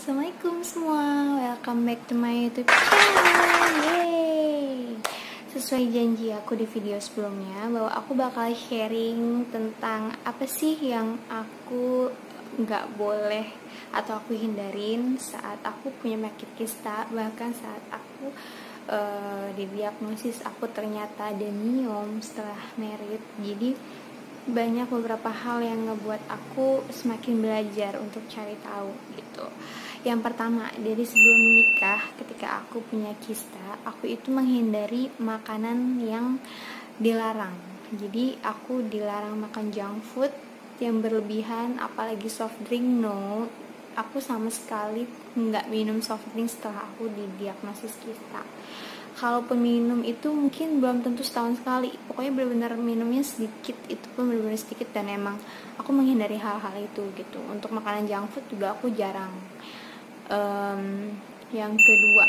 Assalamualaikum semua, welcome back to my YouTube channel. Yeay. Sesuai janji aku di video sebelumnya bahwa aku bakal sharing tentang apa sih yang aku nggak boleh atau aku hindarin saat aku punya penyakit kista, bahkan saat aku didiagnosis aku ternyata adenium setelah merit. Jadi banyak beberapa hal yang ngebuat aku semakin belajar untuk cari tahu gitu. Yang pertama, dari sebelum menikah, ketika aku punya kista, aku itu menghindari makanan yang dilarang. Jadi aku dilarang makan junk food yang berlebihan, apalagi soft drink, no. Aku sama sekali nggak minum soft drink setelah aku didiagnosis kista. Kalaupun minum itu mungkin belum tentu setahun sekali, pokoknya benar-benar minumnya sedikit, itu pun benar-benar sedikit, dan emang aku menghindari hal-hal itu gitu. Untuk makanan junk food juga aku jarang. Yang kedua,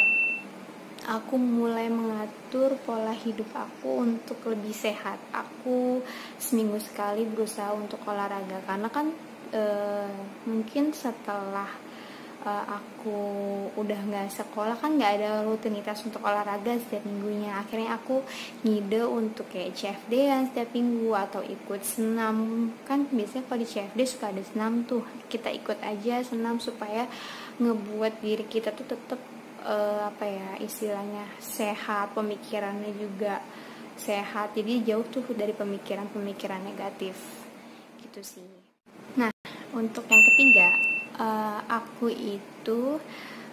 aku mulai mengatur pola hidup aku untuk lebih sehat. Aku seminggu sekali berusaha untuk olahraga, karena kan mungkin setelah aku udah nggak sekolah kan nggak ada rutinitas untuk olahraga setiap minggunya. Akhirnya aku ngide untuk kayak CFD-an setiap minggu atau ikut senam. Kan biasanya kalau di CFD suka ada senam tuh, kita ikut aja senam supaya ngebuat diri kita tuh tetap istilahnya sehat, pemikirannya juga sehat, jadi jauh tuh dari pemikiran negatif gitu sih. Nah, untuk yang ketiga, aku itu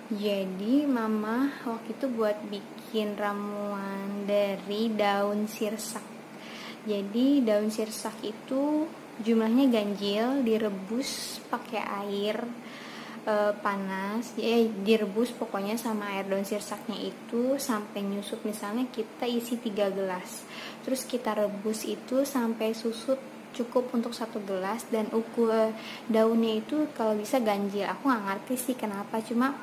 jadi mama waktu itu buat bikin ramuan dari daun sirsak. Jadi daun sirsak itu jumlahnya ganjil, direbus pakai air panas, direbus pokoknya sama air daun sirsaknya itu sampai nyusut. Misalnya kita isi 3 gelas, terus kita rebus itu sampai susut cukup untuk 1 gelas, dan ukur daunnya itu kalau bisa ganjil. Aku nggak ngerti sih kenapa, cuma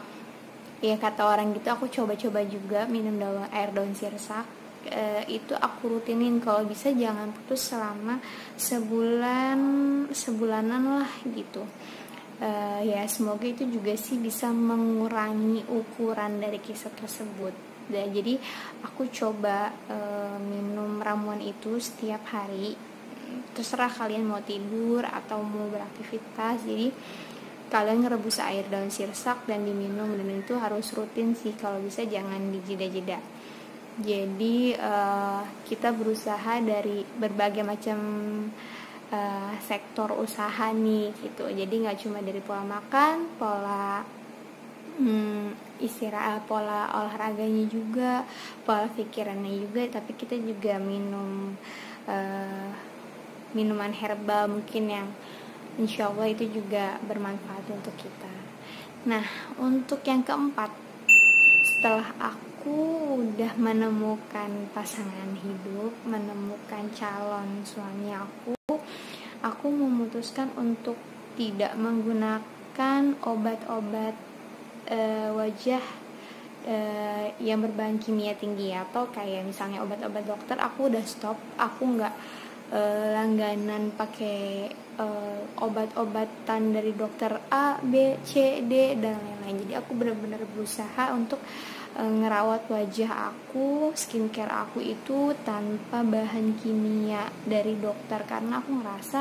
ya kata orang gitu. Aku coba-coba juga minum air daun sirsak, itu aku rutinin, kalau bisa jangan putus selama sebulanan lah gitu. Ya semoga itu juga sih bisa mengurangi ukuran dari kisah tersebut. Jadi aku coba minum ramuan itu setiap hari. Terserah kalian mau tidur atau mau beraktivitas, jadi kalian ngerebus air daun sirsak dan diminum, dan itu harus rutin sih, kalau bisa jangan dijeda-jeda. Jadi kita berusaha dari berbagai macam sektor usaha nih gitu. Jadi nggak cuma dari pola makan, pola istirahat, pola olahraganya juga, pola pikirannya juga, tapi kita juga minum minuman herbal mungkin yang insya Allah itu juga bermanfaat untuk kita. Nah, untuk yang keempat, setelah aku udah menemukan pasangan hidup, menemukan calon suami aku memutuskan untuk tidak menggunakan obat-obat wajah yang berbahan kimia tinggi, atau kayak misalnya obat-obat dokter. Aku udah stop, aku nggak langganan pakai obat-obatan dari dokter A, B, C, D dan lain-lain. Jadi aku benar-benar berusaha untuk ngerawat wajah aku, skincare aku itu tanpa bahan kimia dari dokter, karena aku ngerasa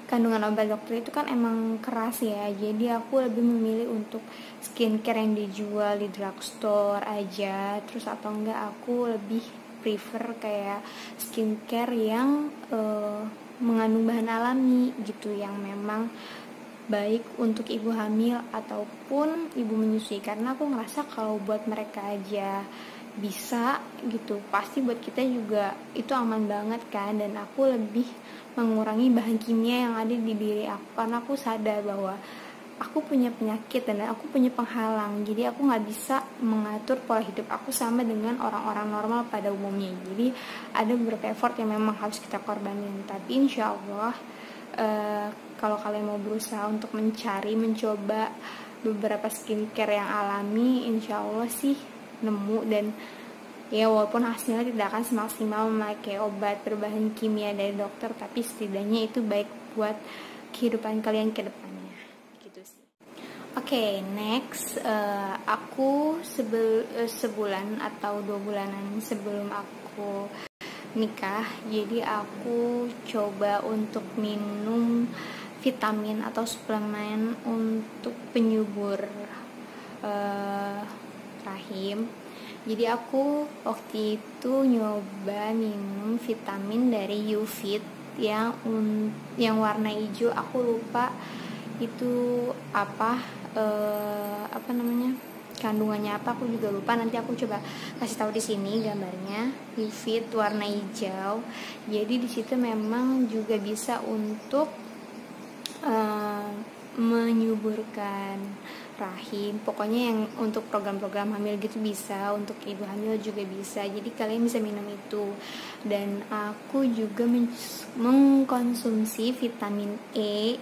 kandungan obat dokter itu kan emang keras ya. Jadi aku lebih memilih untuk skincare yang dijual di drugstore aja. Terus atau enggak aku lebih prefer kayak skincare yang mengandung bahan alami gitu, yang memang baik untuk ibu hamil ataupun ibu menyusui. Karena aku ngerasa kalau buat mereka aja bisa gitu, pasti buat kita juga itu aman banget kan. Dan aku lebih mengurangi bahan kimia yang ada di diri aku, karena aku sadar bahwa aku punya penyakit dan aku punya penghalang. Jadi aku nggak bisa mengatur pola hidup aku sama dengan orang-orang normal pada umumnya. Jadi ada beberapa effort yang memang harus kita korbanin. Tapi insya Allah kalau kalian mau berusaha untuk mencoba beberapa skincare yang alami, insya Allah sih nemu. Dan ya walaupun hasilnya tidak akan semaksimal memakai obat berbahan kimia dari dokter, tapi setidaknya itu baik buat kehidupan kalian ke depannya gitu sih. Oke, next, aku sebulan atau 2 bulanan sebelum aku nikah, jadi aku coba untuk minum vitamin atau suplemen untuk penyubur rahim. Jadi aku waktu itu nyoba minum vitamin dari YouFit yang warna hijau. Aku lupa itu apa namanya, kandungannya apa, aku juga lupa. Nanti aku coba kasih tahu di sini gambarnya. YouFit warna hijau. Jadi di situ memang juga bisa untuk menyuburkan rahim. Pokoknya yang untuk program-program hamil gitu bisa, untuk ibu hamil juga bisa. Jadi kalian bisa minum itu. Dan aku juga mengkonsumsi vitamin E,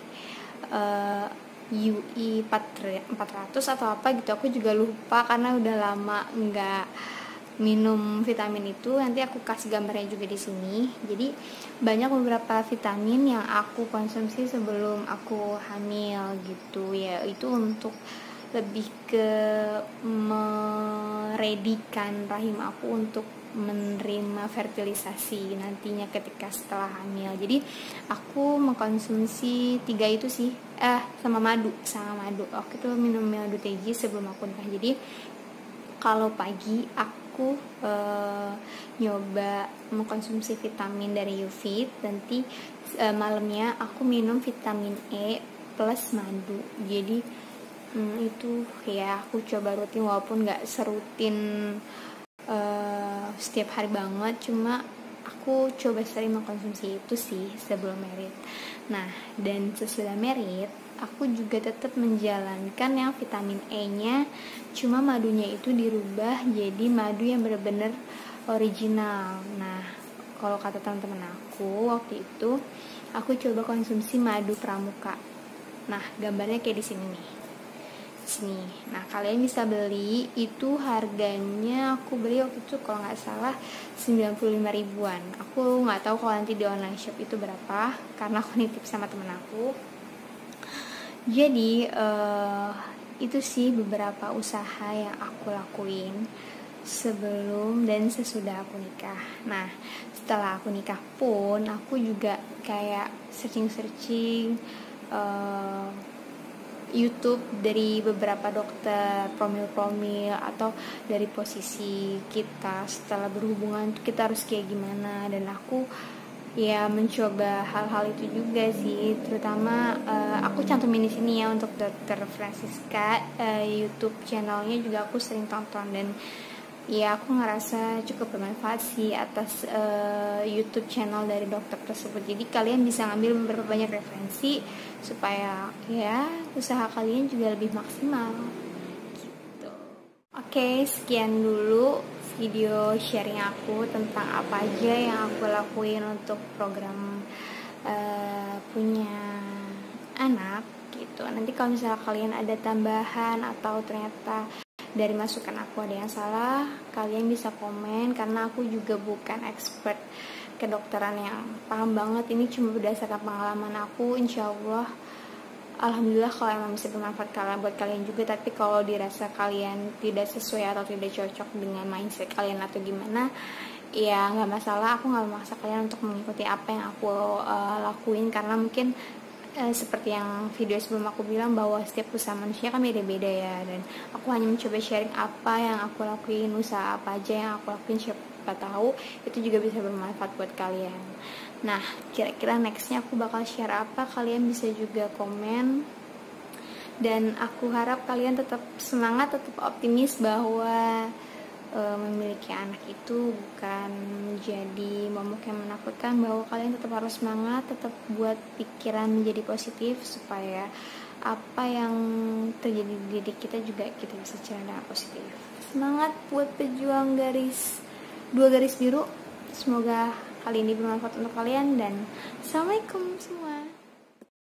UI 400 atau apa gitu, aku juga lupa karena udah lama nggak minum vitamin itu. Nanti aku kasih gambarnya juga di sini. Jadi banyak beberapa vitamin yang aku konsumsi sebelum aku hamil gitu ya, itu untuk lebih ke meredikan rahim aku untuk menerima fertilisasi nantinya ketika setelah hamil. Jadi aku mengkonsumsi 3 itu sih, sama madu. Waktu itu minum madu teji sebelum aku nikah. Jadi kalau pagi aku nyoba mengkonsumsi vitamin dari YouFit, nanti malamnya aku minum vitamin E plus madu. Jadi itu ya aku coba rutin, walaupun nggak serutin setiap hari banget, cuma aku coba sering mengkonsumsi itu sih sebelum merit. Nah, dan sesudah merit aku juga tetap menjalankan yang vitamin E nya, cuma madunya itu dirubah jadi madu yang benar-benar original. Nah, kalau kata teman-teman aku waktu itu, aku coba konsumsi madu pramuka. Nah, gambarnya kayak di sini nih. Nah, kalian bisa beli, itu harganya aku beli waktu itu kalau nggak salah 95 ribuan. Aku nggak tahu kalau nanti di online shop itu berapa, karena aku nitip sama temen aku. Jadi itu sih beberapa usaha yang aku lakuin sebelum dan sesudah aku nikah. Nah, setelah aku nikah pun aku juga kayak searching YouTube dari beberapa dokter promil atau dari posisi kita setelah berhubungan tuh kita harus kayak gimana, dan aku ya mencoba hal-hal itu juga sih. Terutama aku cantumin di sini ya untuk Dokter Francisca, YouTube channelnya juga aku sering tonton, dan ya aku ngerasa cukup bermanfaat sih atas YouTube channel dari dokter tersebut. Jadi kalian bisa ngambil beberapa banyak referensi supaya ya usaha kalian juga lebih maksimal gitu. Oke, sekian dulu video sharing aku tentang apa aja yang aku lakuin untuk program punya anak gitu. Nanti kalau misalnya kalian ada tambahan atau ternyata dari masukan aku ada yang salah, kalian bisa komen, karena aku juga bukan expert kedokteran yang paham banget. Ini cuma berdasarkan pengalaman aku. Insya Allah, alhamdulillah kalau emang bisa bermanfaat buat kalian juga. Tapi kalau dirasa kalian tidak sesuai atau tidak cocok dengan mindset kalian atau gimana, ya nggak masalah. Aku nggak memaksa kalian untuk mengikuti apa yang aku lakuin, karena mungkin seperti yang video sebelum aku bilang bahwa setiap usaha manusia kan beda-beda ya, dan aku hanya mencoba sharing apa yang aku lakuin, usaha apa aja yang aku lakuin, siapa tahu itu juga bisa bermanfaat buat kalian. Nah, kira-kira nextnya aku bakal share apa, kalian bisa juga komen, dan aku harap kalian tetap semangat, tetap optimis bahwa memiliki anak itu bukan menjadi momok yang menakutkan, bahwa kalian tetap harus semangat, tetap buat pikiran menjadi positif supaya apa yang terjadi di diri kita juga kita bisa cara positif. Semangat buat pejuang dua garis biru. Semoga kali ini bermanfaat untuk kalian, dan assalamualaikum semua.